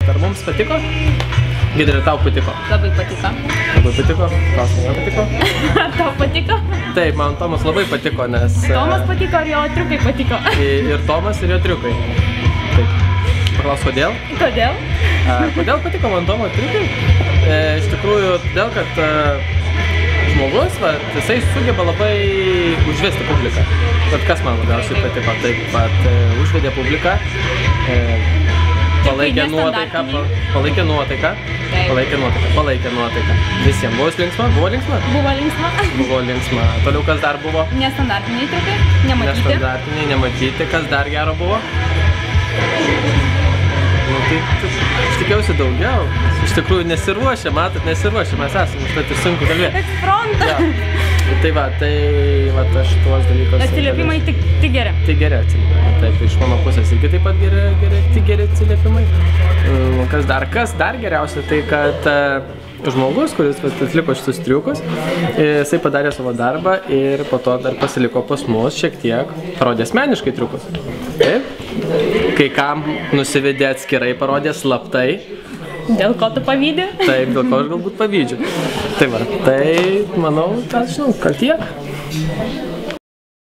Ar mums patiko? Giedrė, tau patiko? Labai patiko. Labai patiko? Tau man patiko? Tau patiko? Taip, man Tomas labai patiko, nes... Tomas patiko ir jo triukai patiko. Ir Tomas ir jo triukai. Taip. Paklaus, kodėl? Kodėl? Kodėl patiko man Tomo triukai? Iš tikrųjų, todėl, kad žmogus, jisai sugeba labai užvesti publiką. Bet kas man labiausiai patiko? Taip pat užvedė publiką. Palaikė nuotaiką. Visiems buvo linksma? Buvo linksma? Buvo linksma. Buvo linksma. Toliau kas dar buvo? Nestandartiniai triukai, nematyti. Nestandartiniai, nematyti. Kas dar gero buvo? Nu, tai aš tikiausi daugiau. Iš tikrųjų nesiruošia, matot, nesiruošia. Mes esame, užtat ir sunku kalbėti. Eksfrontą. Ja. Tai va, aš tuos dalykus... Atsiliepimai tik geri. Tik geri atsiliepimai. Taip, iš mano pusės irgi taip pat geri atsiliepimai. Kas dar geriausia, tai kad žmogus, kuris atliko šitus triukus, jisai padarė savo darbą ir po to dar pasiliko pas mus šiek tiek, parodė asmeniškai triukus. Taip? Kai kam nusivedė atskirai, parodė slaptai. Dėl ko tu pavydė? Taip, dėl ko aš galbūt pavydžiu. Tai va, tai manau, aš žinau, kad tiek.